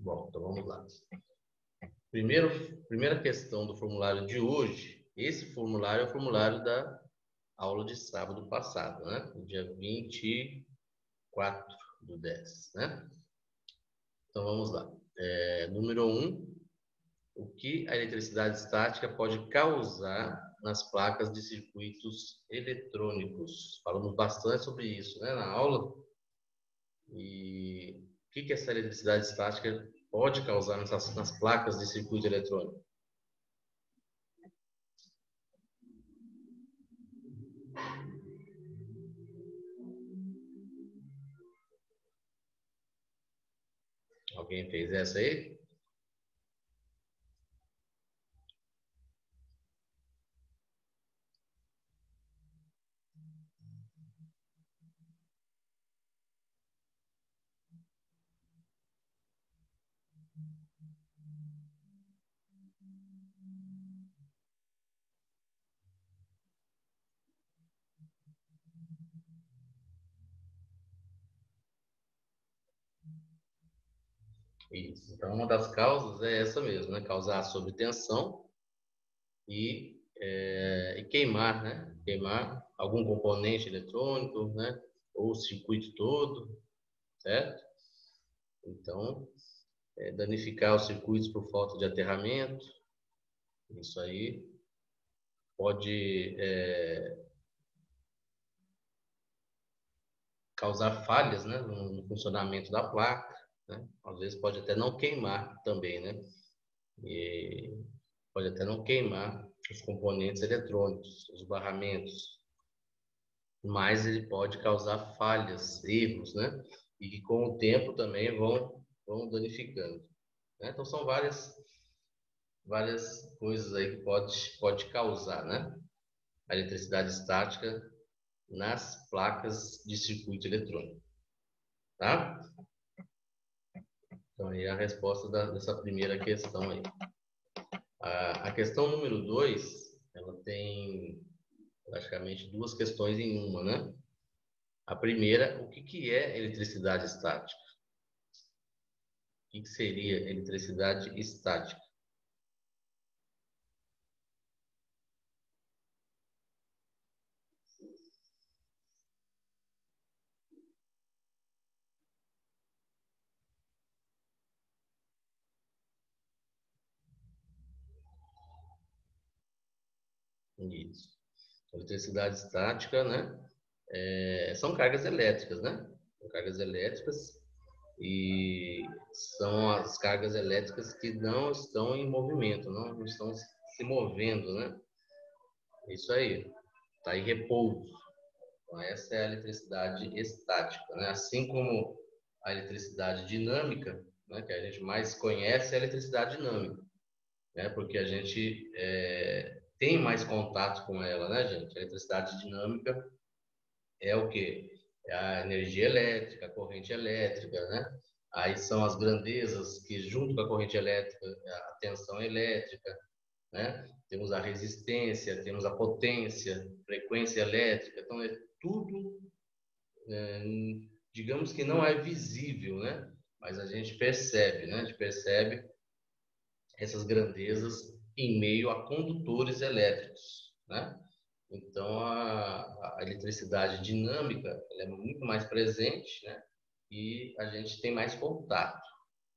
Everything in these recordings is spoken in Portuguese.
Bom, então vamos lá. Primeira questão do formulário de hoje. Esse formulário é o formulário da aula de sábado passado, né? No dia 24/10, né? Então vamos lá. Número 1. O que a eletricidade estática pode causar nas placas de circuitos eletrônicos? Falamos bastante sobre isso, né, na aula. E o que essa eletricidade estática pode causar nas placas de circuito eletrônico? Alguém fez essa aí? Isso. Então, uma das causas é essa mesmo, né? Causar sobretensão e queimar, né? Queimar algum componente eletrônico, né? Ou o circuito todo, certo? Então, danificar os circuitos por falta de aterramento, isso aí pode causar falhas, né? No funcionamento da placa, né? Às vezes pode até não queimar também, né? E pode até não queimar os componentes eletrônicos, os barramentos, mas ele pode causar falhas, erros, né? E que com o tempo também vão danificando, né? Então são várias coisas aí que pode causar, né? A eletricidade estática nas placas de circuito eletrônico, tá? Então aí a resposta dessa primeira questão aí. A questão número 2, ela tem praticamente duas questões em uma, né? A primeira, o que é eletricidade estática? O que seria eletricidade estática? Isso. Eletricidade estática, né? São cargas elétricas, né? São cargas elétricas e são as cargas elétricas que não estão em movimento, não estão se movendo, né? Isso aí, está em repouso. Então, essa é a eletricidade estática, né? Assim como a eletricidade dinâmica, né, que a gente mais conhece, é a eletricidade dinâmica, né? Porque a gente tem mais contato com ela, né, gente? A eletricidade dinâmica é o quê? É a energia elétrica, a corrente elétrica, né? Aí são as grandezas que, junto com a corrente elétrica, a tensão elétrica, né? Temos a resistência, temos a potência, frequência elétrica. Então, é tudo, digamos que não é visível, né? Mas a gente percebe, né? A gente percebe essas grandezas em meio a condutores elétricos, né? Então, a eletricidade dinâmica ela é muito mais presente, né? E a gente tem mais contato,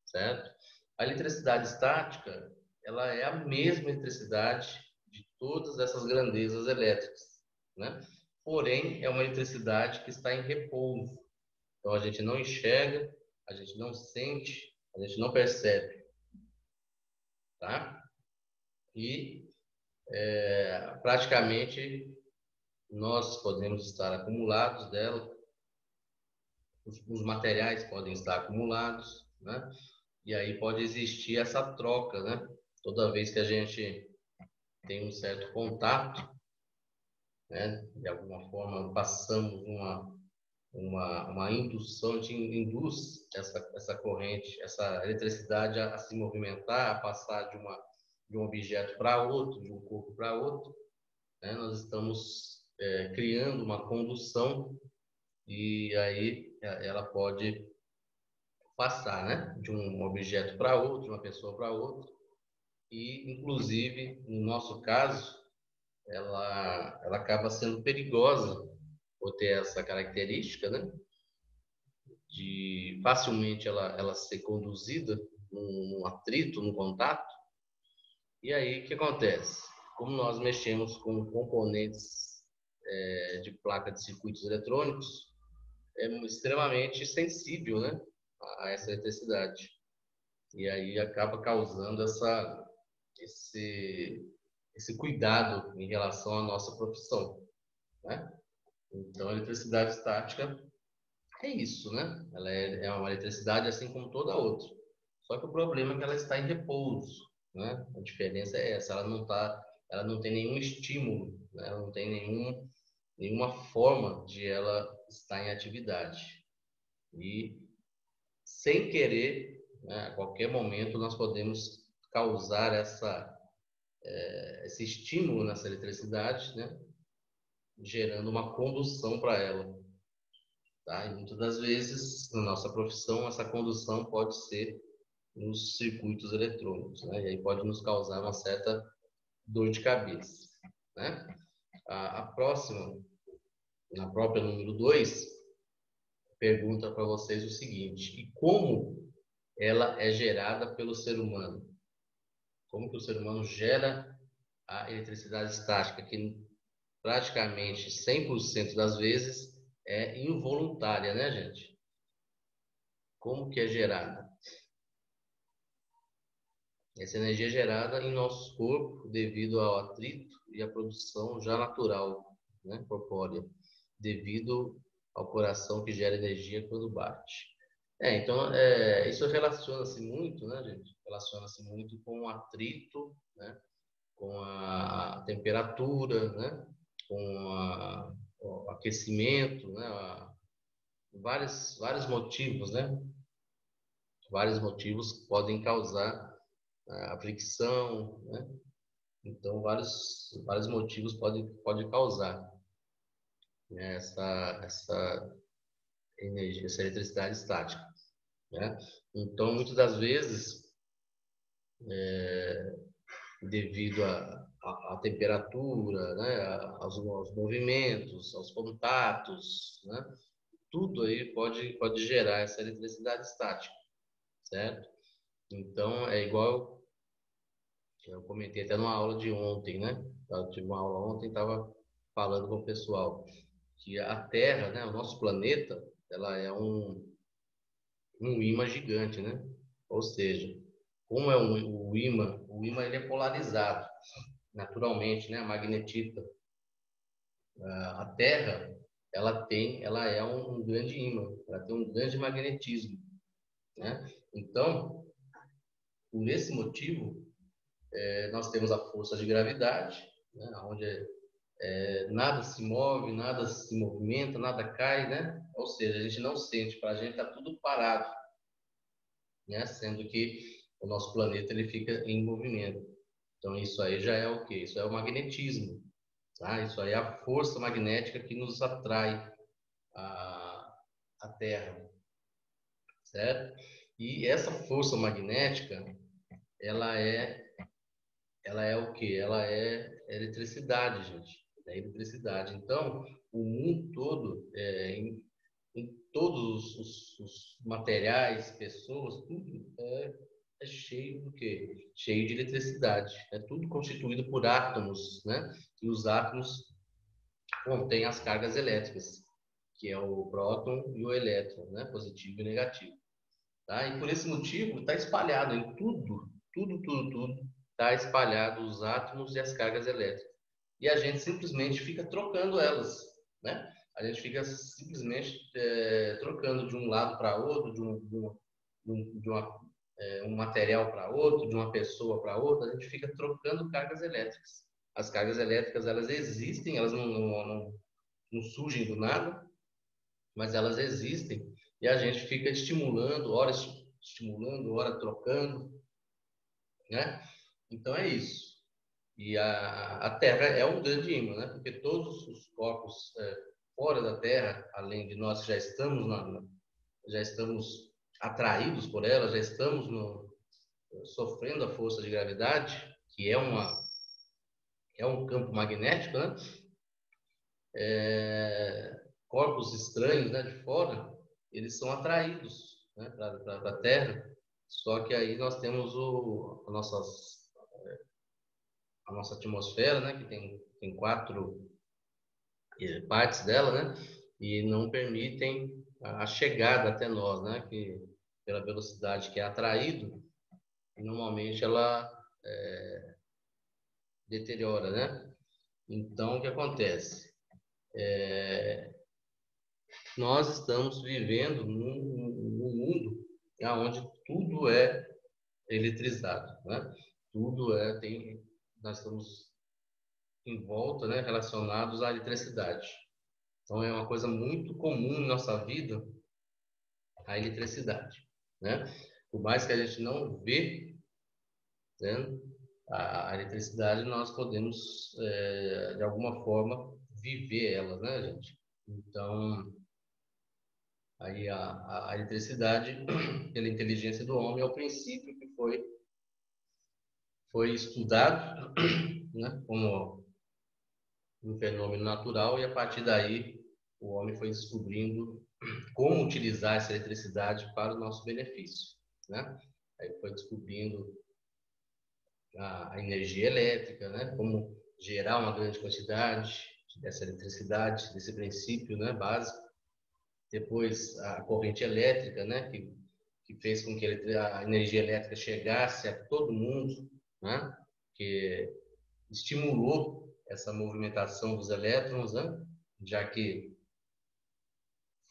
certo? A eletricidade estática, ela é a mesma eletricidade de todas essas grandezas elétricas, né? Porém, é uma eletricidade que está em repouso. Então, a gente não enxerga, a gente não sente, a gente não percebe, tá? E praticamente nós podemos estar acumulados dela, os materiais podem estar acumulados, né? E aí pode existir essa troca, né? Toda vez que a gente tem um certo contato, né? De alguma forma passamos uma indução, a gente induz essa corrente, essa eletricidade a se movimentar, a passar de um objeto para outro, de um corpo para outro, né? Nós estamos criando uma condução e aí ela pode passar, né? De um objeto para outro, de uma pessoa para outra. E, inclusive, no nosso caso, ela acaba sendo perigosa por ter essa característica, né? De facilmente ela ser conduzida num atrito, num contato. E aí, o que acontece? Como nós mexemos com componentes de placa de circuitos eletrônicos, é extremamente sensível, né, a essa eletricidade. E aí acaba causando esse cuidado em relação à nossa profissão, né? Então, a eletricidade estática é isso, né? Ela é uma eletricidade assim como toda outra. Só que o problema é que ela está em repouso, né? A diferença é essa, ela não tem nenhum estímulo, né? Ela não tem nenhuma forma de ela estar em atividade. E sem querer, né, a qualquer momento nós podemos causar esse estímulo nessa eletricidade, né? Gerando uma condução para ela. Tá? E muitas das vezes, na nossa profissão, essa condução pode ser nos circuitos eletrônicos, né? E aí pode nos causar uma certa dor de cabeça, né? A próxima, na própria número 2, pergunta para vocês o seguinte: e como ela é gerada pelo ser humano? Como que o ser humano gera a eletricidade estática, que praticamente 100% das vezes é involuntária, né, gente? Como que é gerada? Essa energia é gerada em nosso corpo devido ao atrito e à produção já natural, né, corpórea, devido ao coração que gera energia quando bate. Então, isso relaciona-se muito, né, gente? Relaciona-se muito com o atrito, né, com a temperatura, né, com o aquecimento, né, vários motivos, né? Vários motivos podem causar a fricção, né? Então, vários motivos podem causar, né, essa energia, essa eletricidade estática, né? Então, muitas das vezes, devido à temperatura, né, aos movimentos, aos contatos, né, tudo aí pode gerar essa eletricidade estática, certo? Então, é igual eu comentei até numa aula de ontem, né? Eu tive uma aula ontem, estava falando com o pessoal que a Terra, né, o nosso planeta, ela é um ímã gigante, né? Ou seja, como é o ímã ele é polarizado naturalmente, né? A magnetita, a Terra, ela é um grande ímã, ela tem um grande magnetismo, né? Então, por esse motivo, nós temos a força de gravidade, né? Onde nada se move, nada se movimenta, nada cai, né? Ou seja, a gente não sente, para a gente está tudo parado, né? Sendo que o nosso planeta ele fica em movimento. Então isso aí já é o quê? Isso é o magnetismo, tá? Isso aí é a força magnética que nos atrai a Terra, certo? E essa força magnética, ela é ela é o quê? Ela é eletricidade, gente. É eletricidade. Então, o mundo todo, em todos os materiais, pessoas, tudo é cheio do quê? Cheio de eletricidade. É tudo constituído por átomos, né? E os átomos contêm as cargas elétricas, que é o próton e o elétron, né? Positivo e negativo. Tá? E por esse motivo está espalhado em tudo está espalhado os átomos e as cargas elétricas. E a gente simplesmente fica trocando elas, né? A gente fica simplesmente trocando de um lado para outro, um material para outro, de uma pessoa para outra, a gente fica trocando cargas elétricas. As cargas elétricas, elas existem, elas não surgem do nada, mas elas existem e a gente fica estimulando, ora trocando, né? Então é isso. E a Terra é um grande ímã, né? Porque todos os corpos fora da Terra, além de nós que já estamos atraídos por ela, já estamos sofrendo a força de gravidade, que é um campo magnético, né? Corpos estranhos, né, de fora, eles são atraídos, né, para a Terra. Só que aí nós temos a nossa atmosfera, né, que tem 4 partes dela, né, e não permitem a chegada até nós, né, que pela velocidade que é atraído, e normalmente ela deteriora, né? Então, o que acontece? Nós estamos vivendo num mundo onde tudo é eletrizado, né? Tudo nós estamos em volta, né, relacionados à eletricidade. Então, é uma coisa muito comum em nossa vida, a eletricidade, né? Por mais que a gente não vê, né, a eletricidade, nós podemos, de alguma forma, viver ela, né, gente? Então, aí a eletricidade, pela inteligência do homem, é o princípio que foi estudado, né, como um fenômeno natural, e a partir daí o homem foi descobrindo como utilizar essa eletricidade para o nosso benefício, né? Aí foi descobrindo a energia elétrica, né? Como gerar uma grande quantidade dessa eletricidade, desse princípio, né, básico. Depois a corrente elétrica, né, que fez com que a energia elétrica chegasse a todo mundo, né? Que estimulou essa movimentação dos elétrons, né? Já que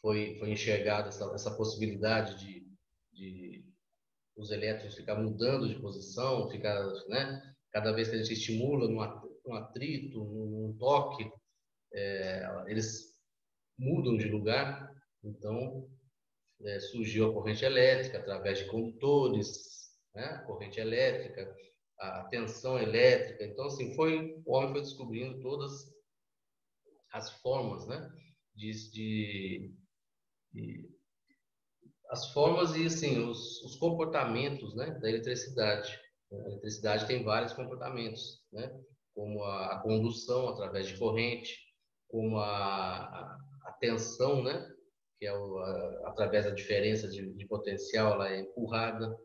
foi enxergada essa possibilidade de os elétrons ficar mudando de posição, ficar, né? Cada vez que a gente estimula num atrito, num toque, eles mudam de lugar. Então, surgiu a corrente elétrica através de condutores, né? A corrente elétrica, a tensão elétrica. Então, assim, o homem foi descobrindo todas as formas, né? de, de, de as formas e assim os comportamentos, né, da eletricidade. A eletricidade tem vários comportamentos, né, como a condução através de corrente, como a tensão, né, que é através da diferença de potencial, ela é empurrada,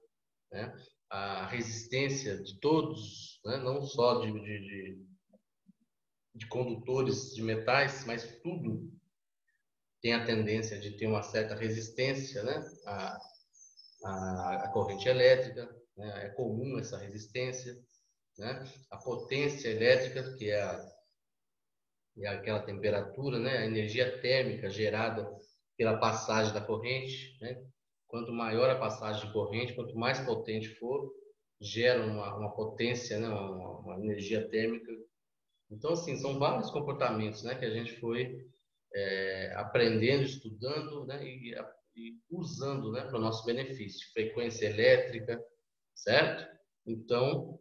né, a resistência de todos, né, não só de condutores de metais, mas tudo tem a tendência de ter uma certa resistência, né, a corrente elétrica, né? É comum essa resistência, né? A potência elétrica, que é aquela temperatura, né? A energia térmica gerada pela passagem da corrente, né? Quanto maior a passagem de corrente, quanto mais potente for, gera uma potência, né? Uma energia térmica. Então, assim, são vários comportamentos, né? Que a gente foi aprendendo, estudando, né? E usando, né? Para o nosso benefício. Frequência elétrica, certo? Então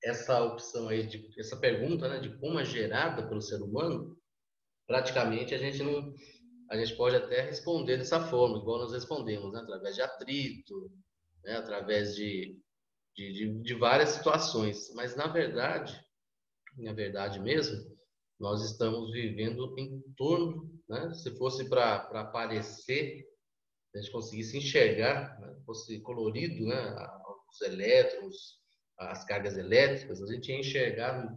essa opção aí essa pergunta, né, de como é gerada pelo ser humano, praticamente a gente pode até responder dessa forma, igual nós respondemos, né, através de atrito, né, através de várias situações, mas na verdade mesmo, nós estamos vivendo em torno, né, se fosse para aparecer, se a gente conseguisse enxergar, né, fosse colorido, né, os elétrons, as cargas elétricas, a gente ia enxergar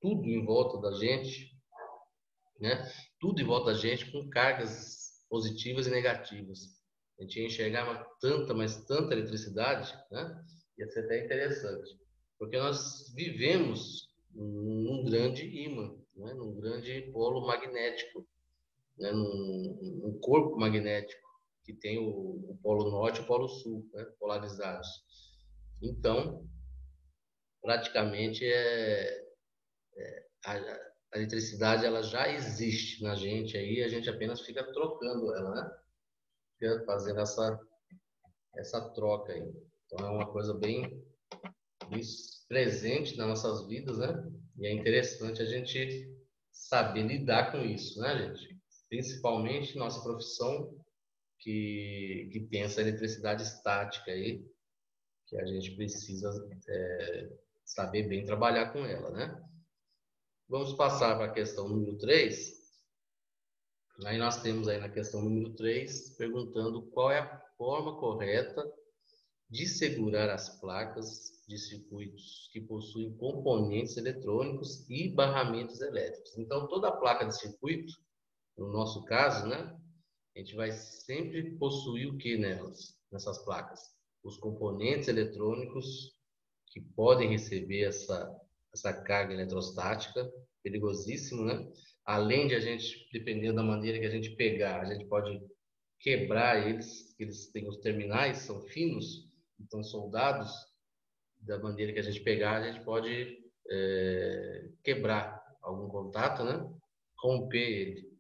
tudo em volta da gente, né, tudo em volta da gente com cargas positivas e negativas. A gente ia enxergar mas tanta eletricidade, né, ia ser até interessante, porque nós vivemos num grande ímã, né, num grande polo magnético, né, num corpo magnético que tem o polo norte e o polo sul, né, polarizados. Então, praticamente a, a eletricidade ela já existe na gente aí, a gente apenas fica trocando ela, né? Fica fazendo essa troca aí. Então é uma coisa bem presente nas nossas vidas, né? E é interessante a gente saber lidar com isso, né, gente? principalmente nossa profissão que tem essa eletricidade estática aí, que a gente precisa saber bem trabalhar com ela, né? Vamos passar para a questão número 3. Aí nós temos aí na questão número 3, perguntando qual é a forma correta de segurar as placas de circuitos que possuem componentes eletrônicos e barramentos elétricos. Então, toda a placa de circuito, no nosso caso, né, a gente vai sempre possuir o que nessas placas? Os componentes eletrônicos que podem receber essa carga eletrostática, perigosíssimo, né? Além de a gente, dependendo da maneira que a gente pegar, a gente pode quebrar eles têm os terminais, são finos, então soldados, da maneira que a gente pegar, a gente pode quebrar algum contato, né? Romper ele.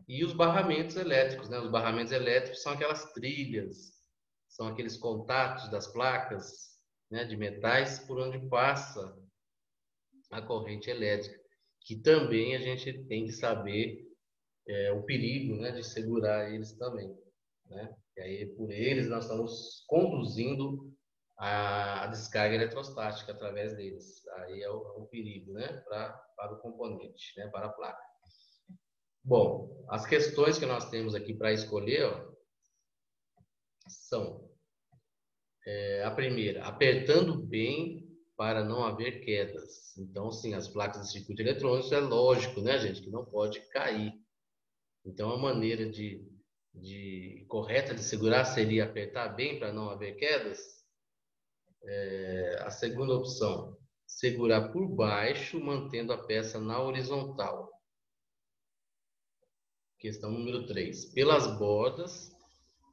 E os barramentos elétricos, né? Os barramentos elétricos são aquelas trilhas, são aqueles contatos das placas, né, de metais por onde passa a corrente elétrica, que também a gente tem que saber o perigo, né, de segurar eles também, né? E aí por eles nós estamos conduzindo a descarga eletrostática através deles. Aí é o perigo, né, para o componente, né, para a placa. Bom, as questões que nós temos aqui para escolher, ó, são a primeira, apertando bem para não haver quedas. Então, sim, as placas de circuito eletrônico é lógico, né, gente, que não pode cair. Então, a maneira correta de segurar seria apertar bem para não haver quedas. A segunda opção, segurar por baixo, mantendo a peça na horizontal. Questão número 3, pelas bordas,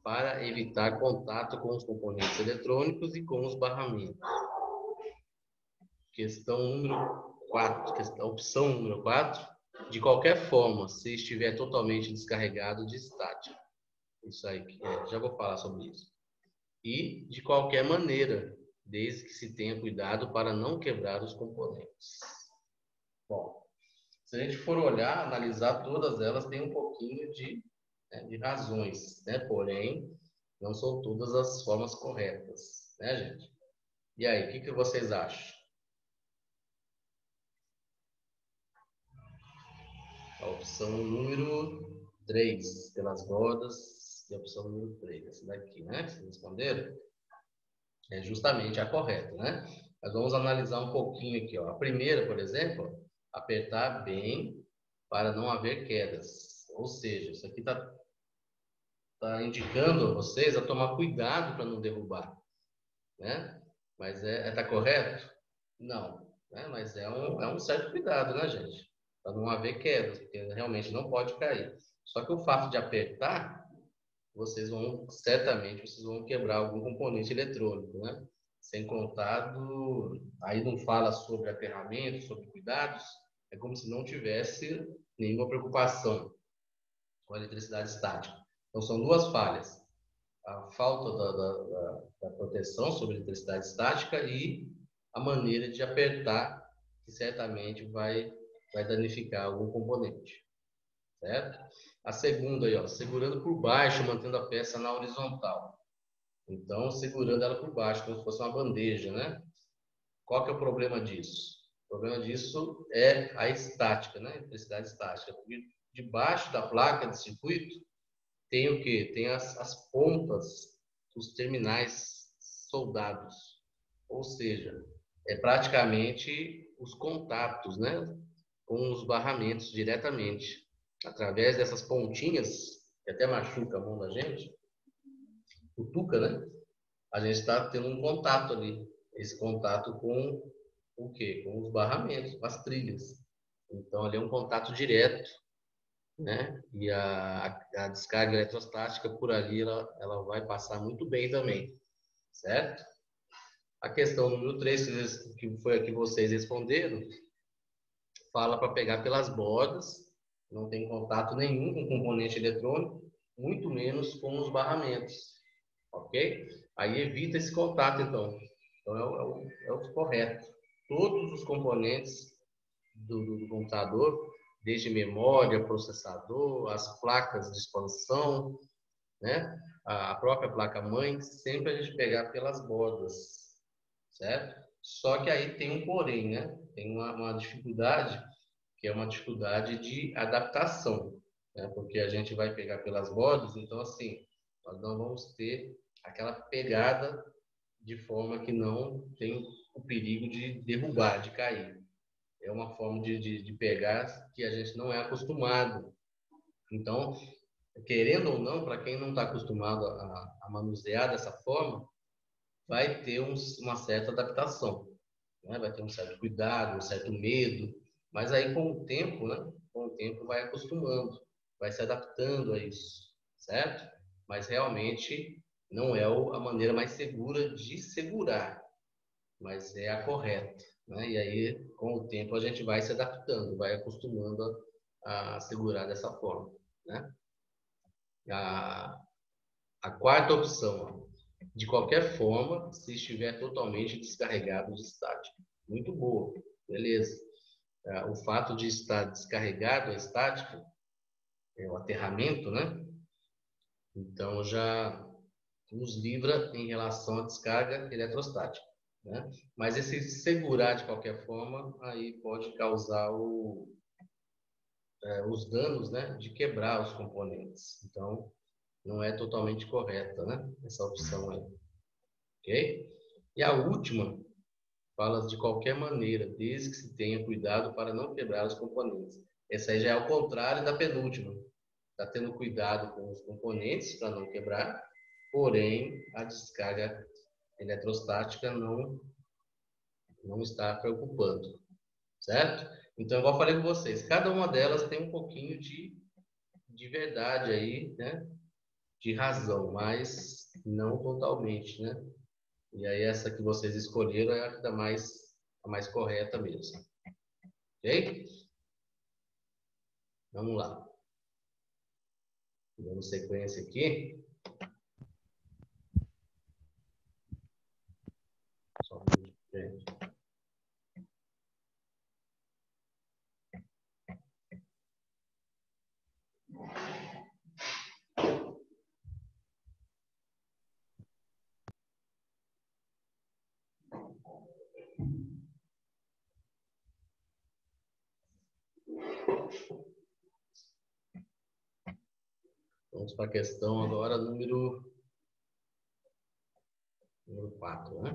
para evitar contato com os componentes eletrônicos e com os barramentos. Questão número 4, opção número 4, de qualquer forma, se estiver totalmente descarregado de estática. Isso aí, já vou falar sobre isso. E de qualquer maneira, desde que se tenha cuidado para não quebrar os componentes. Bom, se a gente for olhar, analisar todas elas, tem um pouquinho de razões, né? Porém, não são todas as formas corretas, né, gente? E aí, o que vocês acham? A opção número 3, pelas bordas, e a opção número 3, essa daqui, né? Que vocês responderam, é justamente a correta, né? Mas vamos analisar um pouquinho aqui, ó. A primeira, por exemplo, apertar bem para não haver quedas. Ou seja, isso aqui tá indicando a vocês a tomar cuidado para não derrubar, né? Mas tá correto? Não, né? Mas é um certo cuidado, né, gente? Para não haver quedas, porque realmente não pode cair. Só que o fato de apertar, certamente vocês vão quebrar algum componente eletrônico, né? Sem contar aí não fala sobre aterramento, sobre cuidados, é como se não tivesse nenhuma preocupação com a eletricidade estática. Então são duas falhas: a falta da proteção sobre a eletricidade estática e a maneira de apertar, que certamente vai danificar algum componente, certo? A segunda aí, ó, segurando por baixo, mantendo a peça na horizontal. Então, segurando ela por baixo, como se fosse uma bandeja, né? Qual que é o problema disso? O problema disso é a estática, né? A eletricidade estática. Porque debaixo da placa de circuito tem o quê? Tem as pontas dos terminais soldados. Ou seja, é praticamente os contatos, né? Com os barramentos diretamente. Através dessas pontinhas, que até machuca a mão da gente, cutuca, né? A gente está tendo um contato ali. Esse contato com o quê? Com os barramentos, com as trilhas. Então, ali é um contato direto, né? E a descarga eletrostática por ali, ela vai passar muito bem também, certo? A questão número 3, que foi a que vocês responderam, fala para pegar pelas bordas, não tem contato nenhum com o componente eletrônico, muito menos com os barramentos, ok? Aí evita esse contato, então. Então é o correto. Todos os componentes do computador desde memória, processador, as placas de expansão, né? A própria placa-mãe, sempre a gente pegar pelas bordas, certo? Só que aí tem um porém, né? Tem uma dificuldade, que é uma dificuldade de adaptação, né? Porque a gente vai pegar pelas bordas, então assim, nós não vamos ter aquela pegada de forma que não tem o perigo de derrubar, de cair. É uma forma de pegar que a gente não é acostumado. Então, querendo ou não, para quem não está acostumado a manusear dessa forma, vai ter uma certa adaptação, né? Vai ter um certo cuidado, um certo medo, mas aí com o tempo, né? Com o tempo vai acostumando, vai se adaptando a isso, certo? Mas realmente não é a maneira mais segura de segurar, mas é a correta, né? E aí com o tempo a gente vai se adaptando, vai acostumando a segurar dessa forma, né? A, a quarta opção, de qualquer forma, se estiver totalmente descarregado de estática. Muito boa, beleza. O fato de estar descarregado a estática, é o aterramento, né? Então já nos livra em relação à descarga eletrostática, né? Mas esse segurar de qualquer forma, aí pode causar os danos, né? De quebrar os componentes. Então, não é totalmente correta, né? Essa opção aí, ok? E a última fala de qualquer maneira, desde que se tenha cuidado para não quebrar os componentes. Essa aí já é o contrário da penúltima. Está tendo cuidado com os componentes para não quebrar, porém a descarga eletrostática não está preocupando, certo? Então, igual eu falei com vocês, cada uma delas tem um pouquinho de verdade aí, né? De razão, mas não totalmente, né? E aí essa que vocês escolheram é a mais correta mesmo. Ok? Vamos lá. Dando sequência aqui. Só um minuto, gente. Vamos para a questão agora número 4, né?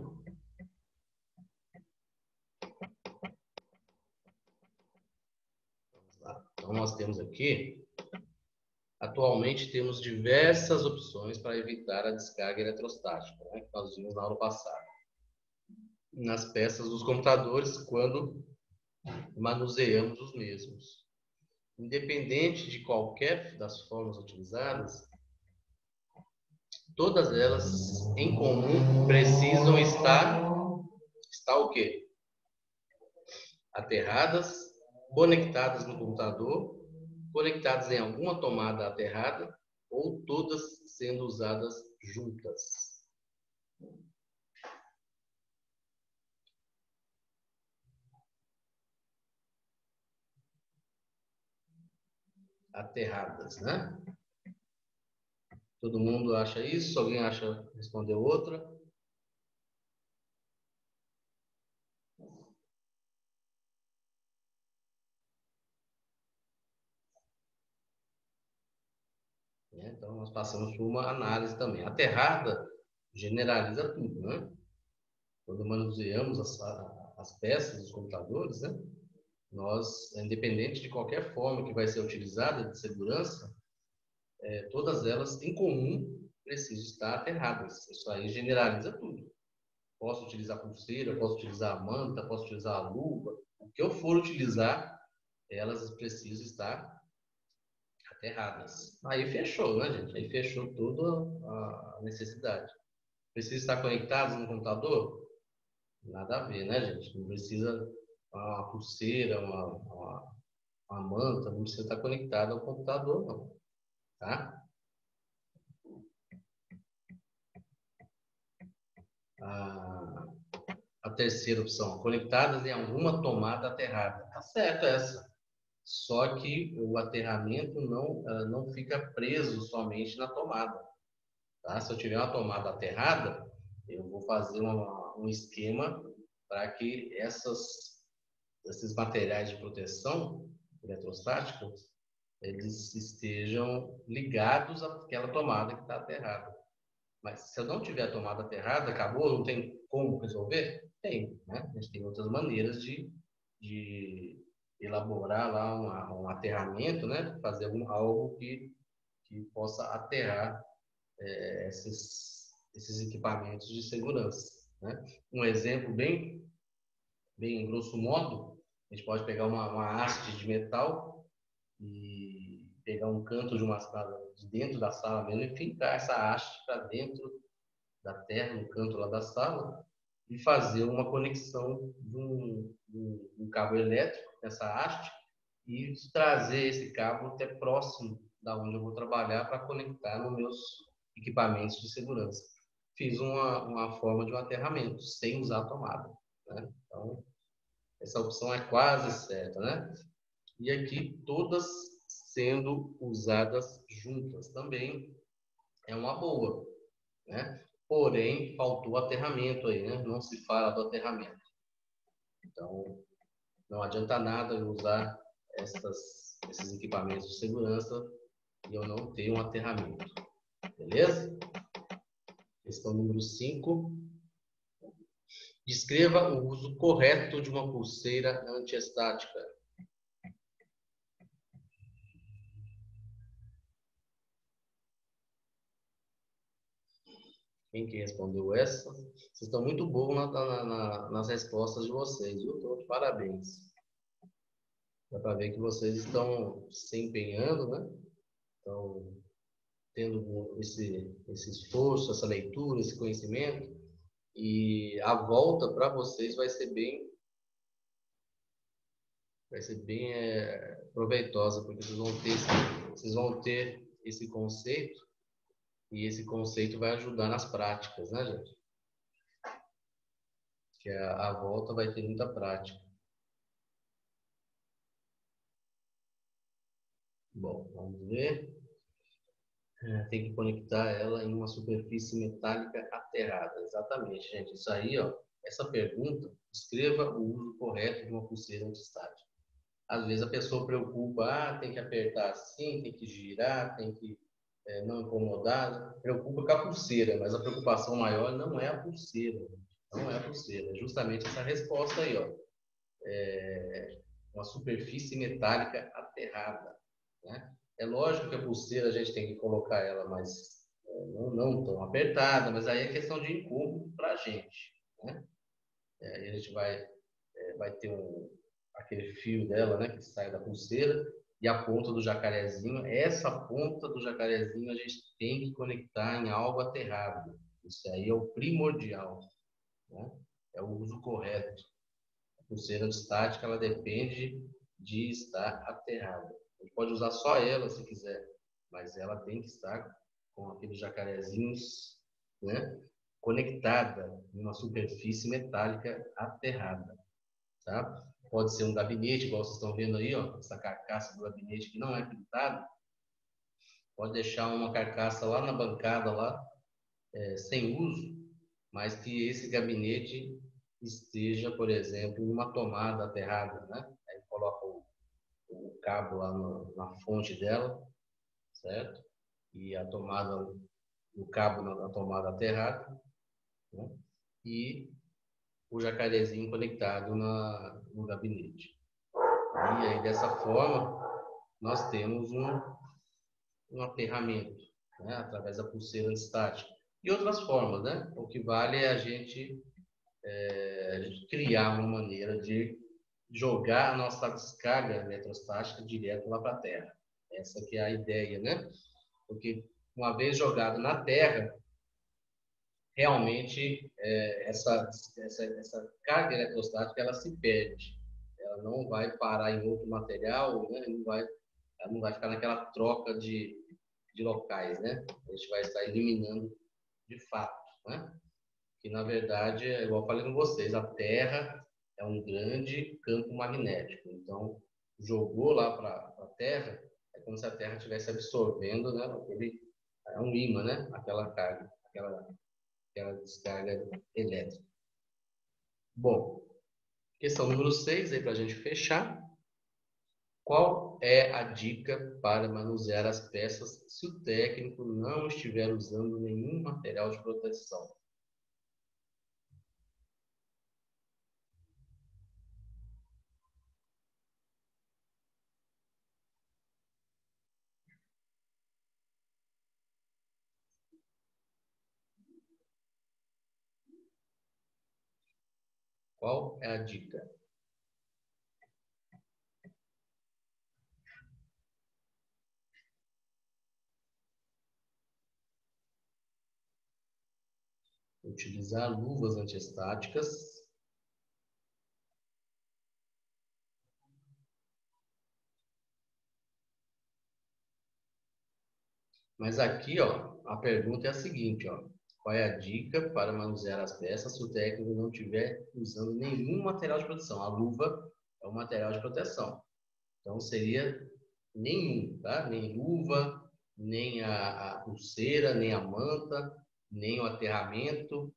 Vamos lá. Então, nós temos aqui, atualmente temos diversas opções para evitar a descarga eletrostática, né? Que nós vimos na aula passada. Nas peças dos computadores, quando manuseamos os mesmos. Independente de qualquer das formas utilizadas, todas elas em comum precisam estar o quê? Aterradas, conectadas no computador, conectadas em alguma tomada aterrada ou todas sendo usadas juntas. Aterradas, né? Todo mundo acha isso? Alguém acha respondeu outra? Então, nós passamos por uma análise também. Aterrada generaliza tudo, né? Quando manuseamos as peças dos computadores, né? Nós, independente de qualquer forma que vai ser utilizada de segurança, todas elas em comum precisam estar aterradas. Isso aí generaliza tudo. Posso utilizar pulseira, posso utilizar a manta, posso utilizar a luva. O que eu for utilizar, elas precisam estar aterradas. Aí fechou, né, gente? Aí fechou toda a necessidade. Precisa estar conectados no computador? Nada a ver, né, gente? Não precisa uma pulseira, uma manta, não precisa estar conectado ao computador, não. Tá? A, a terceira opção, conectadas em alguma tomada aterrada. Tá certo essa. Só que o aterramento não fica preso somente na tomada. Tá? Se eu tiver uma tomada aterrada, eu vou fazer um esquema para que esses materiais de proteção eletrostáticos eles estejam ligados àquela tomada que está aterrada. Mas se eu não tiver a tomada aterrada, acabou, não tem como resolver? Tem, né? A gente tem outras maneiras de elaborar lá um aterramento, né? Fazer algo que possa aterrar esses equipamentos de segurança, né? Um exemplo bem grosso modo, a gente pode pegar uma haste de metal e pegar um canto de uma sala, de dentro da sala mesmo, e fincar essa haste para dentro da terra, no canto lá da sala, e fazer uma conexão de um cabo elétrico nessa haste e trazer esse cabo até próximo da onde eu vou trabalhar para conectar nos meus equipamentos de segurança. Fiz uma forma de um aterramento, sem usar a tomada, né? Então, essa opção é quase certa, né? E aqui todas sendo usadas juntas também é uma boa, né? Porém, faltou aterramento aí, né? Não se fala do aterramento. Então, não adianta nada eu usar esses equipamentos de segurança e eu não ter um aterramento. Beleza? Questão número 5. Descreva o uso correto de uma pulseira antiestática. Quem que respondeu essa? Vocês estão muito bons nas respostas de vocês, viu? Estou de parabéns. Dá para ver que vocês estão se empenhando, né? Estão tendo esse esforço, essa leitura, esse conhecimento. E a volta para vocês vai ser bem proveitosa, porque vocês vão ter esse conceito e esse conceito vai ajudar nas práticas, né, gente? Que a volta vai ter muita prática. Bom, vamos ver. Tem que conectar ela em uma superfície metálica aterrada. Exatamente, gente. Isso aí, ó, essa pergunta, escreva o uso correto de uma pulseira antistática. Às vezes a pessoa preocupa, tem que apertar assim, tem que girar, tem que não incomodar. Preocupa com a pulseira, mas a preocupação maior não é a pulseira. Não é a pulseira. É justamente essa resposta aí, ó. Uma superfície metálica aterrada, né? É lógico que a pulseira a gente tem que colocar ela mais não tão apertada, mas aí é questão de incômodo para a gente, né? Aí a gente vai ter aquele fio dela, né, que sai da pulseira e a ponta do jacarezinho. Essa ponta do jacarezinho a gente tem que conectar em algo aterrado. Isso aí é o primordial, né? É o uso correto. A pulseira estática ela depende de estar aterrada. A gente pode usar só ela se quiser, mas ela tem que estar com aqueles jacarezinhos, né, conectada em uma superfície metálica aterrada, tá? Pode ser um gabinete, igual vocês estão vendo aí, ó, essa carcaça do gabinete que não é pintada. Pode deixar uma carcaça lá na bancada, lá, sem uso, mas que esse gabinete esteja, por exemplo, em uma tomada aterrada, né? Aí coloca o cabo lá na fonte dela, certo? E a tomada, o cabo na tomada aterrada, né? E o jacarezinho conectado no gabinete. E aí, dessa forma, nós temos um aterramento, né? Através da pulseira estática. E outras formas, né? O que vale é a gente criar uma maneira de jogar a nossa descarga eletrostática direto lá para a Terra. Essa que é a ideia, né? Porque uma vez jogado na Terra, realmente essa carga eletrostática ela se perde. Ela não vai parar em outro material, né? Ela não vai ficar naquela troca de locais, né? A gente vai estar eliminando de fato, né? Que na verdade, igual eu falei com vocês, a Terra é um grande campo magnético. Então, jogou lá para a Terra, é como se a Terra estivesse absorvendo, né? É um ímã, né? Aquela carga, aquela descarga elétrica. Bom, questão número 6, aí para a gente fechar. Qual é a dica para manusear as peças se o técnico não estiver usando nenhum material de proteção? Qual é a dica? Utilizar luvas antiestáticas. Mas aqui, ó, a pergunta é a seguinte, ó. Qual é a dica para manusear as peças se o técnico não estiver usando nenhum material de proteção? A luva é um material de proteção. Então, seria nenhum, tá? Nem luva, nem a pulseira, nem a manta, nem o aterramento.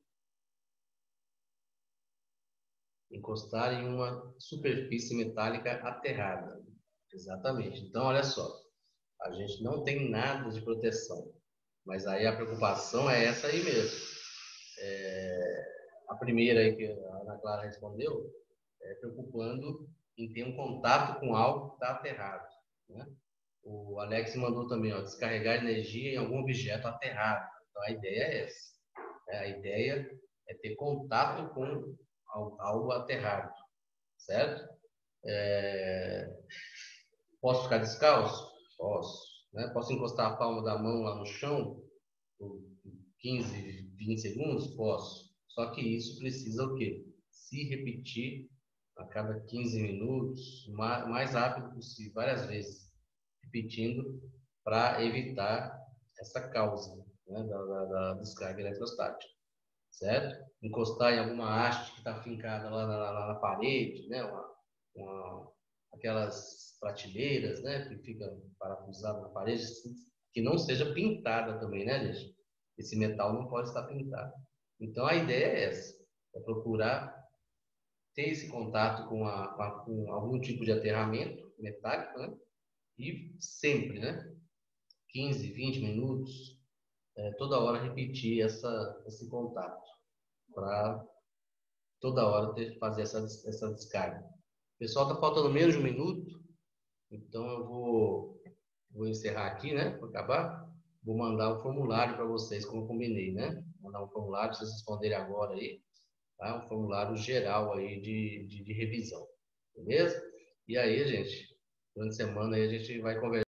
Encostar em uma superfície metálica aterrada. Exatamente. Então, olha só. A gente não tem nada de proteção. Mas aí a preocupação é essa aí mesmo. A primeira aí que a Ana Clara respondeu é preocupando em ter um contato com algo que está aterrado, né? O Alex mandou também, ó, descarregar energia em algum objeto aterrado. Então a ideia é essa. A ideia é ter contato com algo aterrado, certo? Posso ficar descalço? Posso. Né? Posso encostar a palma da mão lá no chão por 15, 20 segundos? Posso. Só que isso precisa o quê? Se repetir a cada 15 minutos, mais rápido possível, várias vezes, repetindo para evitar essa causa, né, da descarga eletrostática, certo? Encostar em alguma haste que está fincada lá na parede, né, aquelas prateleiras, né, que fica parafusada na parede, que não seja pintada também, né, gente? Esse metal não pode estar pintado. Então a ideia é essa, é procurar ter esse contato com algum tipo de aterramento metálico, né? E sempre, né? 15, 20 minutos, toda hora repetir esse contato, para toda hora fazer essa descarga. Pessoal, está faltando menos de um minuto, então eu vou encerrar aqui, né? Para acabar. Vou mandar o formulário para vocês, como eu combinei, né? Vou mandar um formulário para vocês responderem agora aí, tá? Um formulário geral aí de revisão, beleza? E aí, gente, durante a semana aí a gente vai conversar.